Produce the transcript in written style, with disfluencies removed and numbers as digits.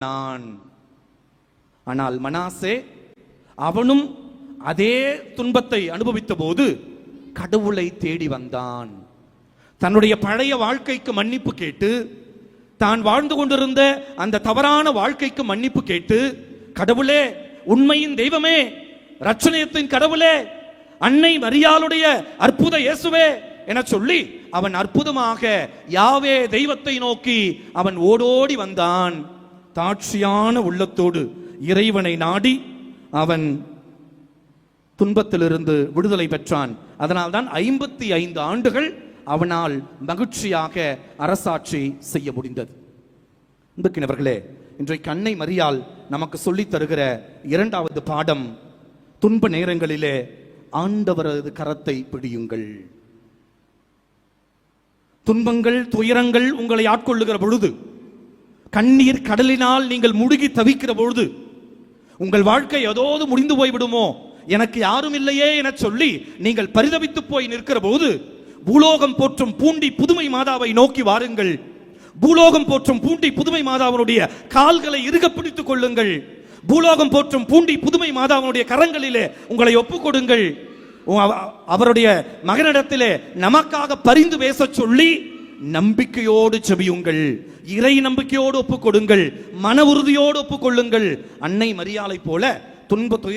நான். ஆனால் மனாசே அவனும் அதே துன்பத்தை அனுபவித்த போது கடவுளை தேடி வந்தான். தன்னுடைய பழைய வாழ்க்கைக்கு மன்னிப்பு கேட்டு, தான் வாழ்ந்து கொண்டிருந்த அந்த தவறான வாழ்க்கைக்கு மன்னிப்பு கேட்டு, கடவுளே, உண்மையின் தெய்வமே, ரட்சணியத்தின் கடவுளே, அன்னை மரியாளுடைய அற்புத இயேசுவே என சொல்லி அவன் அற்புதமாக யாவே தெய்வத்தை நோக்கி அவன் ஓடோடி வந்தான். தாட்சியான உள்ளத்தோடு இறைவனை நாடி அவன் துன்பத்திலிருந்து விடுதலை பெற்றான். அதனால்தான் 55 ஆண்டுகள் அவனால் மகிழ்ச்சியாக அரசாட்சி செய்ய முடிந்தது. அன்புக்கினவர்களே, இன்றைக்கு அன்னை மரியாள் நமக்கு சொல்லித் தருகிற இரண்டாவது பாடம், துன்ப நேரங்களிலே ஆண்டவரது கரத்தை பிடியுங்கள். துன்பங்கள், துயரங்கள் உங்களை ஆட்கொள்ளுகிற பொழுது, கண்ணீர் கடலினால் நீங்கள் முழுகி தவிக்கிற பொழுது, உங்கள் வாழ்க்கை ஏதோது முடிந்து போய்விடுமோ, எனக்கு யாரும் இல்லையே என சொல்லி நீங்கள் பரிதவித்து போய் நிற்கிற போது, பூலோகம் போற்றும் பூண்டி புதுமை மாதாவை நோக்கி வாருங்கள். பூலோகம் போற்றும் பூண்டி புதுமை மாதாவனுடைய கால்களை இறுக பிடித்துக் கொள்ளுங்கள். பூலோகம் போற்றும் பூண்டி புதுமை மாதாவனுடைய கரங்களிலே உங்களை ஒப்புக் கொடுங்கள். அவருடைய மகனிடத்திலே நமக்காக பரிந்து பேச சொல்லி நம்பிக்கையோடு செபியுங்கள். இறை நம்பிக்கையோடு ஒப்புக் கொடுங்கள். மன உறுதியோடு ஒப்புக் கொள்ளுங்கள். அன்னை மரியாளை போல துன்ப துயர